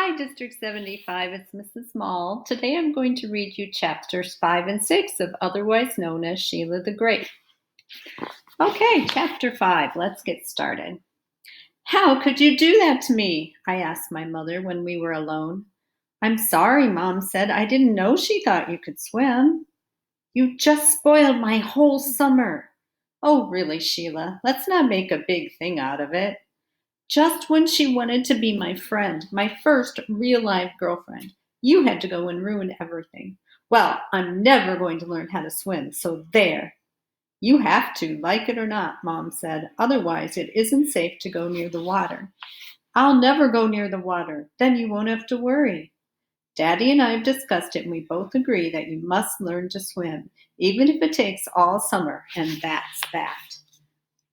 Hi, District 75, it's Mrs. Mall. Today I'm going to read you chapters 5 and 6 of otherwise known as Sheila the Great. Okay, chapter 5, let's get started. How could you do that to me? I asked my mother when we were alone. I'm sorry, Mom said. I didn't know she thought you could swim. You just spoiled my whole summer. Oh, really, Sheila, let's not make a big thing out of it. Just when she wanted to be my friend, my first real life girlfriend, you had to go and ruin everything. Well, I'm never going to learn how to swim, so there. You have to, like it or not, Mom said. Otherwise, it isn't safe to go near the water. I'll never go near the water. Then you won't have to worry. Daddy and I have discussed it, and we both agree that you must learn to swim, even if it takes all summer, and that's that.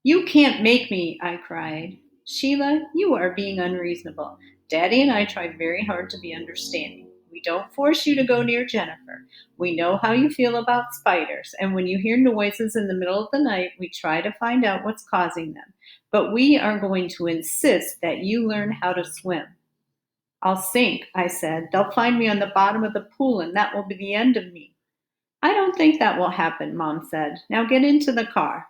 You can't make me, I cried. Sheila, you are being unreasonable. Daddy and I try very hard to be understanding. We don't force you to go near Jennifer. We know how you feel about spiders, and when you hear noises in the middle of the night, we try to find out what's causing them. But we are going to insist that you learn how to swim. I'll sink, I said. They'll find me on the bottom of the pool, and that will be the end of me. I don't think that will happen, Mom said. Now get into the car.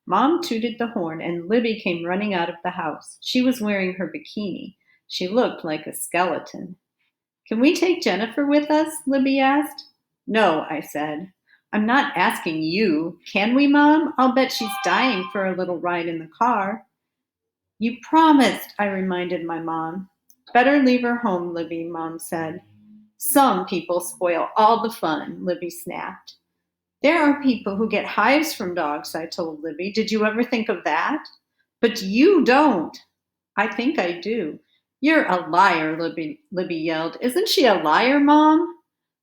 Mom tooted the horn, and Libby came running out of the house. She was wearing her bikini. She looked like a skeleton. Can we take Jennifer with us? Libby asked. No, I said. I'm not asking you. Can we, Mom? I'll bet she's dying for a little ride in the car. You promised, I reminded my mom. Better leave her home, Libby, Mom said. Some people spoil all the fun, Libby snapped. There are people who get hives from dogs, I told Libby. Did you ever think of that? But you don't. I think I do. You're a liar, Libby yelled. Isn't she a liar, Mom?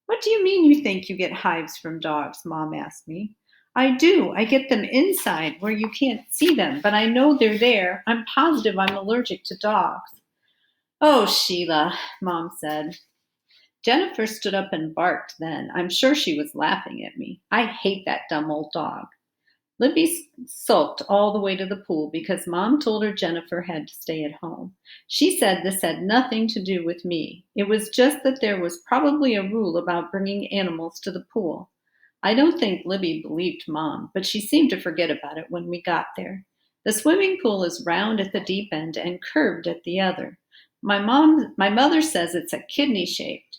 What do you mean you think you get hives from dogs? Mom asked me. I do. I get them inside where you can't see them, but I know they're there. I'm positive I'm allergic to dogs. Oh, Sheila, Mom said. Jennifer stood up and barked then. I'm sure she was laughing at me. I hate that dumb old dog. Libby sulked all the way to the pool because Mom told her Jennifer had to stay at home. She said this had nothing to do with me. It was just that there was probably a rule about bringing animals to the pool. I don't think Libby believed Mom, but she seemed to forget about it when we got there. The swimming pool is round at the deep end and curved at the other. My mother says it's a kidney shaped.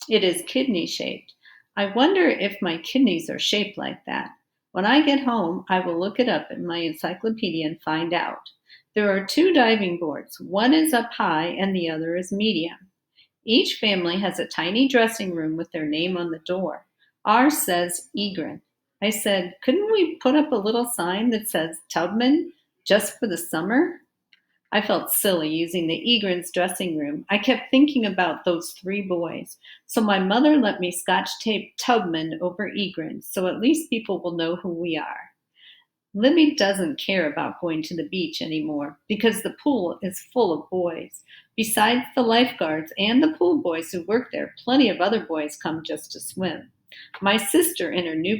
It is kidney shaped. I wonder if my kidneys are shaped like that. When I get home, I will look it up in my encyclopedia and find out. There are two diving boards. One is up high and the other is medium. Each family has a tiny dressing room with their name on the door. Ours says Egrin. I said, couldn't we put up a little sign that says Tubman just for the summer? I felt silly using the Egren's dressing room. I kept thinking about those three boys. So my mother let me scotch tape Tubman over Egren's, so at least people will know who we are. Libby doesn't care about going to the beach anymore because the pool is full of boys. Besides the lifeguards and the pool boys who work there, plenty of other boys come just to swim. My sister in her new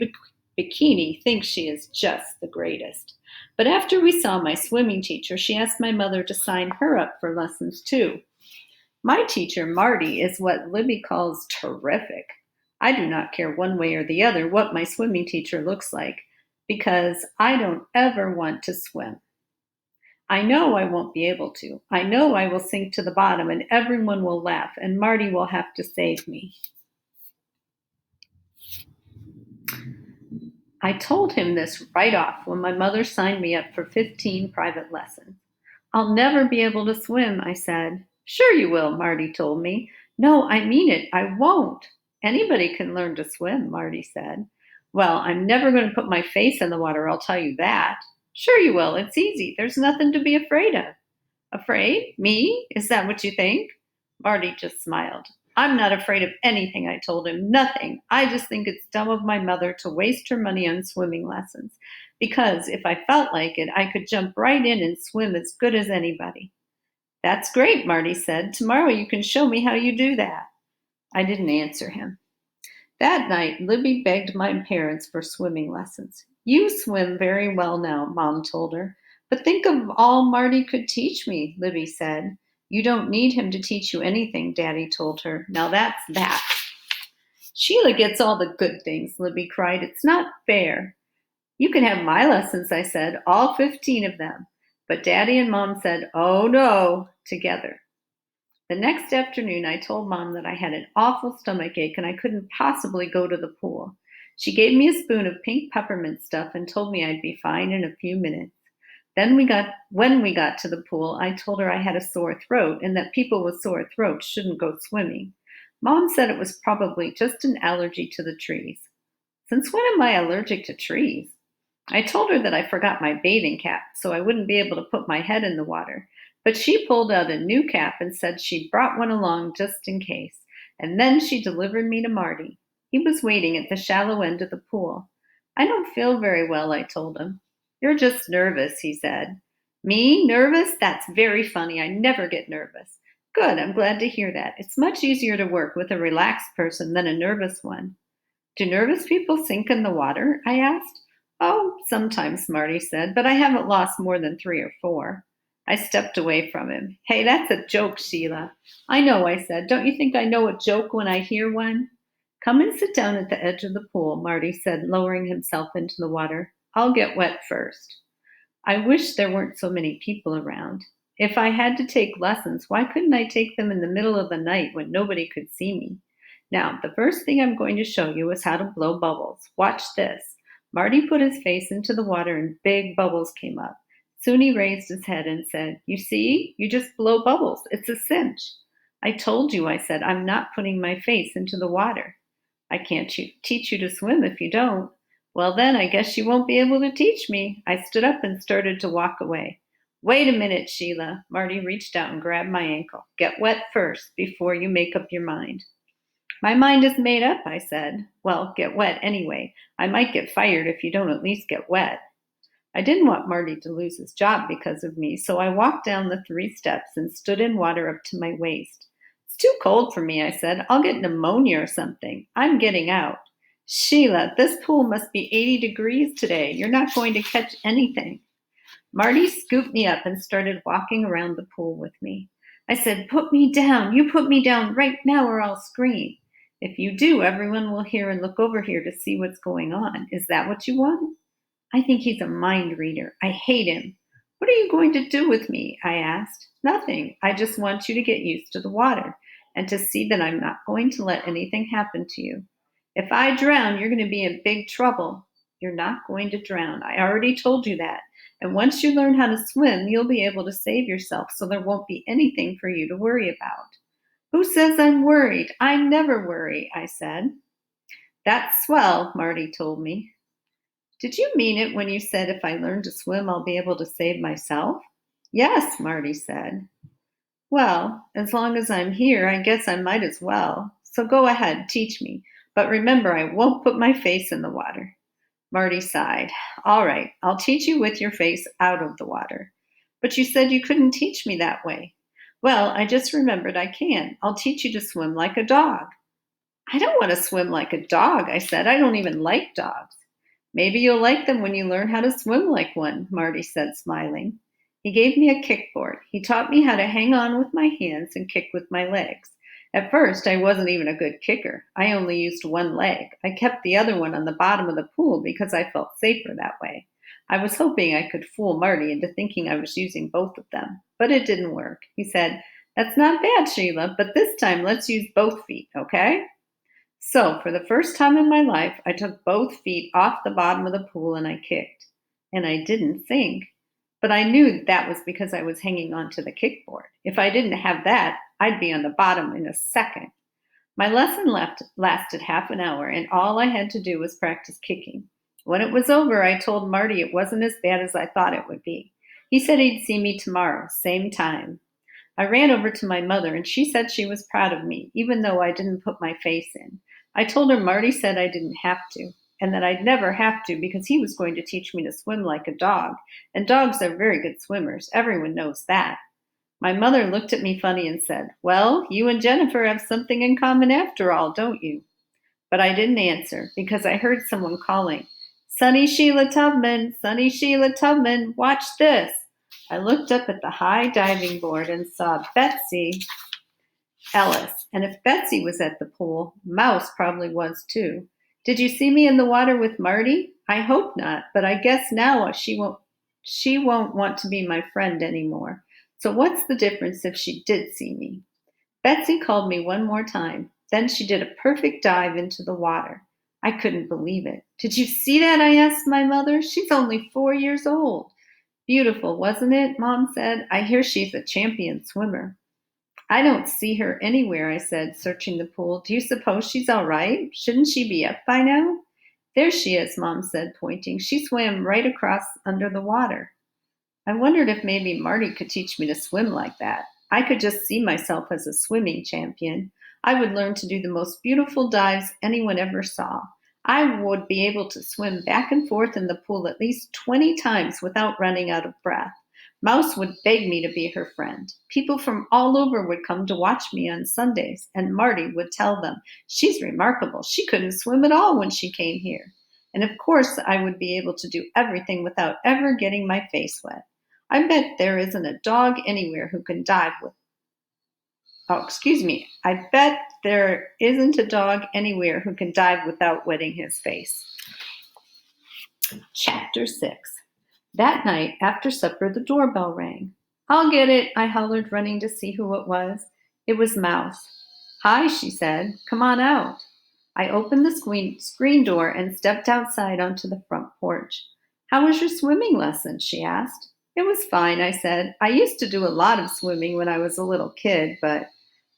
bikini thinks she is just the greatest. But after we saw my swimming teacher, she asked my mother to sign her up for lessons too. My teacher, Marty, is what Libby calls terrific. I do not care one way or the other what my swimming teacher looks like because I don't ever want to swim. I know I won't be able to. I know I will sink to the bottom and everyone will laugh and Marty will have to save me. I told him this right off when my mother signed me up for 15 private lessons. I'll never be able to swim, I said. Sure you will, Marty told me. No, I mean it, I won't. Anybody can learn to swim, Marty said. Well, I'm never going to put my face in the water, I'll tell you that. Sure you will, it's easy. There's nothing to be afraid of. Afraid? Me? Is that what you think? Marty just smiled. I'm not afraid of anything, I told him. Nothing. I just think it's dumb of my mother to waste her money on swimming lessons. Because if I felt like it, I could jump right in and swim as good as anybody. That's great, Marty said. Tomorrow you can show me how you do that. I didn't answer him. That night, Libby begged my parents for swimming lessons. You swim very well now, Mom told her. But think of all Marty could teach me, Libby said. You don't need him to teach you anything, Daddy told her. Now that's that. Sheila gets all the good things, Libby cried. It's not fair. You can have my lessons, I said, all 15 of them. But Daddy and Mom said, oh no, together. The next afternoon, I told Mom that I had an awful stomach ache and I couldn't possibly go to the pool. She gave me a spoon of pink peppermint stuff and told me I'd be fine in a few minutes. Then when we got to the pool, I told her I had a sore throat and that people with sore throats shouldn't go swimming. Mom said it was probably just an allergy to the trees. Since when am I allergic to trees? I told her that I forgot my bathing cap, so I wouldn't be able to put my head in the water. But she pulled out a new cap and said she'd brought one along just in case. And then she delivered me to Marty. He was waiting at the shallow end of the pool. I don't feel very well, I told him. You're just nervous, he said. Me? Nervous? That's very funny. I never get nervous. Good, I'm glad to hear that. It's much easier to work with a relaxed person than a nervous one. Do nervous people sink in the water? I asked. Oh, sometimes, Marty said, but I haven't lost more than 3 or 4. I stepped away from him. Hey, that's a joke, Sheila. I know, I said. Don't you think I know a joke when I hear one? Come and sit down at the edge of the pool, Marty said, lowering himself into the water. I'll get wet first. I wish there weren't so many people around. If I had to take lessons, why couldn't I take them in the middle of the night when nobody could see me? Now, the first thing I'm going to show you is how to blow bubbles. Watch this. Marty put his face into the water and big bubbles came up. Soon he raised his head and said, You see, you just blow bubbles. It's a cinch. I told you, I said, I'm not putting my face into the water. I can't teach you to swim if you don't. Well, then I guess you won't be able to teach me. I stood up and started to walk away. Wait a minute, Sheila. Marty reached out and grabbed my ankle. Get wet first before you make up your mind. My mind is made up, I said. Well, get wet anyway. I might get fired if you don't at least get wet. I didn't want Marty to lose his job because of me, so I walked down the 3 steps and stood in water up to my waist. It's too cold for me, I said. I'll get pneumonia or something. I'm getting out. Sheila, this pool must be 80 degrees today. You're not going to catch anything. Marty scooped me up and started walking around the pool with me. I said, Put me down. You put me down right now or I'll scream. If you do, everyone will hear and look over here to see what's going on. Is that what you want? I think he's a mind reader. I hate him. What are you going to do with me? I asked. Nothing. I just want you to get used to the water and to see that I'm not going to let anything happen to you. If I drown, you're going to be in big trouble. You're not going to drown. I already told you that. And once you learn how to swim, you'll be able to save yourself so there won't be anything for you to worry about. Who says I'm worried? I never worry, I said. That's swell, Marty told me. Did you mean it when you said if I learn to swim, I'll be able to save myself? Yes, Marty said. Well, as long as I'm here, I guess I might as well. So go ahead, teach me. But remember, I won't put my face in the water. Marty sighed. All right, I'll teach you with your face out of the water. But you said you couldn't teach me that way. Well, I just remembered I can. I'll teach you to swim like a dog. I don't want to swim like a dog, I said. I don't even like dogs. Maybe you'll like them when you learn how to swim like one, Marty said, smiling. He gave me a kickboard. He taught me how to hang on with my hands and kick with my legs. At first, I wasn't even a good kicker. I only used one leg. I kept the other one on the bottom of the pool because I felt safer that way. I was hoping I could fool Marty into thinking I was using both of them, but it didn't work. He said, That's not bad, Sheila, but this time let's use both feet, okay? So, for the first time in my life, I took both feet off the bottom of the pool and I kicked. And I didn't sink. But I knew that was because I was hanging onto the kickboard. If I didn't have that, I'd be on the bottom in a second. My lesson lasted half an hour, and all I had to do was practice kicking. When it was over, I told Marty it wasn't as bad as I thought it would be. He said he'd see me tomorrow, same time. I ran over to my mother, and she said she was proud of me, even though I didn't put my face in. I told her Marty said I didn't have to, and that I'd never have to because he was going to teach me to swim like a dog, and dogs are very good swimmers. Everyone knows that. My mother looked at me funny and said, Well, you and Jennifer have something in common after all, don't you? But I didn't answer because I heard someone calling, Sonny Sheila Tubman, Sonny Sheila Tubman, watch this. I looked up at the high diving board and saw Betsy Ellis. And if Betsy was at the pool, Mouse probably was too. Did you see me in the water with Marty? I hope not, but I guess now she won't want to be my friend anymore. So what's the difference if she did see me? Betsy called me one more time. Then she did a perfect dive into the water. I couldn't believe it. Did you see that? I asked my mother. She's only 4 years old. Beautiful, wasn't it? Mom said. I hear she's a champion swimmer. I don't see her anywhere, I said, searching the pool. Do you suppose she's all right? Shouldn't she be up by now? There she is, Mom said, pointing. She swam right across under the water. I wondered if maybe Marty could teach me to swim like that. I could just see myself as a swimming champion. I would learn to do the most beautiful dives anyone ever saw. I would be able to swim back and forth in the pool at least 20 times without running out of breath. Mouse would beg me to be her friend. People from all over would come to watch me on Sundays, and Marty would tell them, she's remarkable. She couldn't swim at all when she came here. And of course, I would be able to do everything without ever getting my face wet. I bet there isn't a dog anywhere who can dive with. Oh, excuse me. I bet there isn't a dog anywhere who can dive without wetting his face. Chapter 6. That night, after supper, the doorbell rang. I'll get it, I hollered, running to see who it was. It was Mouse. Hi, she said. Come on out. I opened the screen door and stepped outside onto the front porch. How was your swimming lesson? She asked. It was fine, I said. I used to do a lot of swimming when I was a little kid, but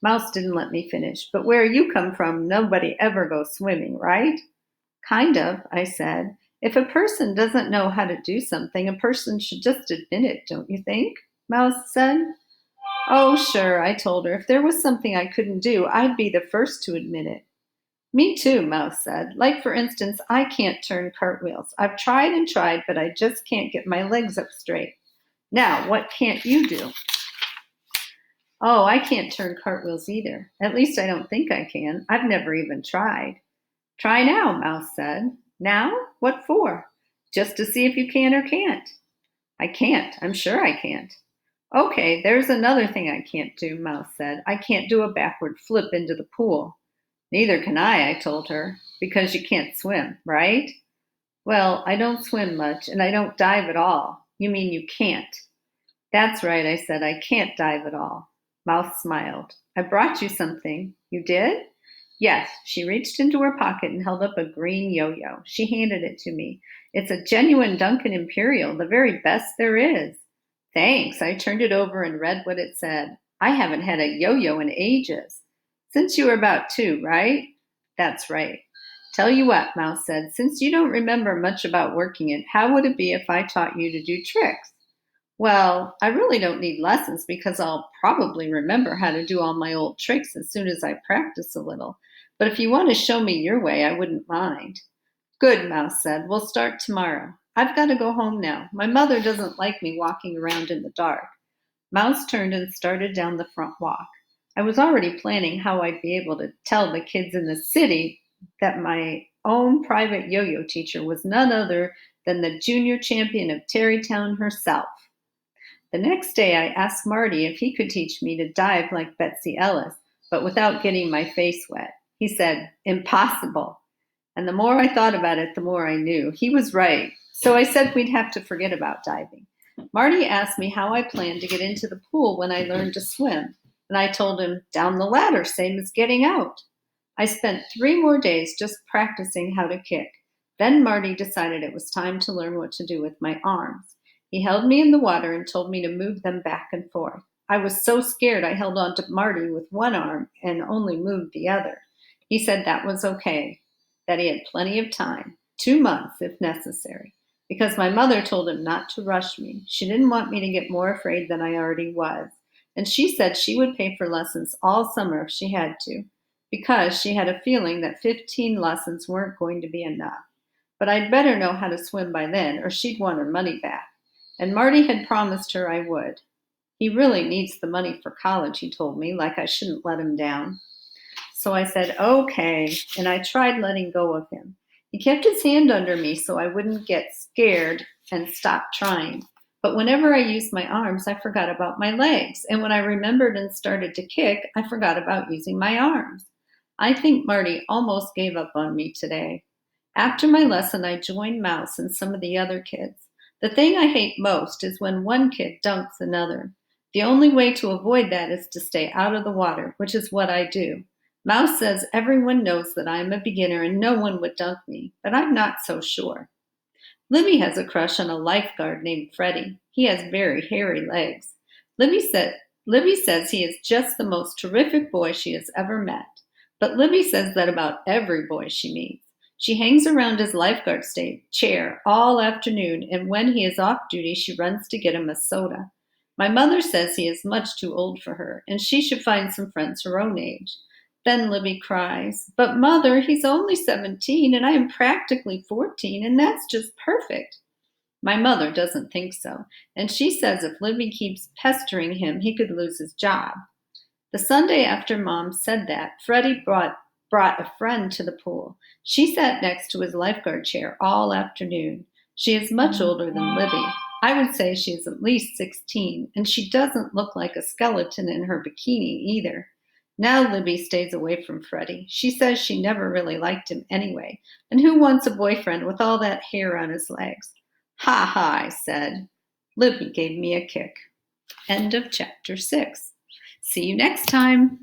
Mouse didn't let me finish. But where you come from, nobody ever goes swimming, right? Kind of, I said. If a person doesn't know how to do something, a person should just admit it, don't you think? Mouse said. Oh, sure, I told her. If there was something I couldn't do, I'd be the first to admit it. Me too, Mouse said. Like, for instance, I can't turn cartwheels. I've tried and tried, but I just can't get my legs up straight. Now, what can't you do? Oh, I can't turn cartwheels either. At least I don't think I can. I've never even tried. Try now, Mouse said. Now? What for? Just to see if you can or can't. I can't. I'm sure I can't. Okay, there's another thing I can't do, Mouse said. I can't do a backward flip into the pool. Neither can I told her, because you can't swim, right? Well, I don't swim much, and I don't dive at all. You mean you can't? That's right, I said. I can't dive at all. Mouse smiled. I brought you something. You did? Yes, she reached into her pocket and held up a green yo-yo. She handed it to me. It's a genuine Duncan Imperial, the very best there is. Thanks. I turned it over and read what it said. I haven't had a yo-yo in ages. Since you were about 2, right? That's right. Tell you what, Mouse said, since you don't remember much about working it, how would it be if I taught you to do tricks? Well, I really don't need lessons because I'll probably remember how to do all my old tricks as soon as I practice a little. But if you want to show me your way, I wouldn't mind. Good, Mouse said. We'll start tomorrow. I've got to go home now. My mother doesn't like me walking around in the dark. Mouse turned and started down the front walk. I was already planning how I'd be able to tell the kids in the city that my own private yo-yo teacher was none other than the junior champion of Tarrytown herself. The next day, I asked Marty if he could teach me to dive like Betsy Ellis, but without getting my face wet. He said, impossible. And the more I thought about it, the more I knew. He was right. So I said we'd have to forget about diving. Marty asked me how I planned to get into the pool when I learned to swim. And I told him, down the ladder, same as getting out. I spent 3 more days just practicing how to kick. Then Marty decided it was time to learn what to do with my arms. He held me in the water and told me to move them back and forth. I was so scared I held on to Marty with one arm and only moved the other. He said that was okay, that he had plenty of time, 2 months if necessary, because my mother told him not to rush me. She didn't want me to get more afraid than I already was. And she said she would pay for lessons all summer if she had to, because she had a feeling that 15 lessons weren't going to be enough. But I'd better know how to swim by then, or she'd want her money back. And Marty had promised her I would. He really needs the money for college, he told me, like I shouldn't let him down. So I said, okay, and I tried letting go of him. He kept his hand under me so I wouldn't get scared and stop trying. But whenever I used my arms, I forgot about my legs. And when I remembered and started to kick, I forgot about using my arms. I think Marty almost gave up on me today. After my lesson, I joined Mouse and some of the other kids. The thing I hate most is when one kid dunks another. The only way to avoid that is to stay out of the water, which is what I do. Mouse says everyone knows that I am a beginner and no one would dunk me, but I'm not so sure. Libby has a crush on a lifeguard named Freddie. He has very hairy legs. Libby says he is just the most terrific boy she has ever met. But Libby says that about every boy she meets. She hangs around his lifeguard chair all afternoon, and when he is off duty, she runs to get him a soda. My mother says he is much too old for her, and she should find some friends her own age. Then Libby cries, "But mother, he's only 17 and I am practically 14, and that's just perfect." My mother doesn't think so, and she says if Libby keeps pestering him, he could lose his job. The Sunday after Mom said that, Freddie brought a friend to the pool. She sat next to his lifeguard chair all afternoon. She is much older than Libby. I would say she is at least 16, and she doesn't look like a skeleton in her bikini either. Now Libby stays away from Freddie. She says she never really liked him anyway, and who wants a boyfriend with all that hair on his legs? Ha ha, I said. Libby gave me a kick. End of chapter 6. See you next time.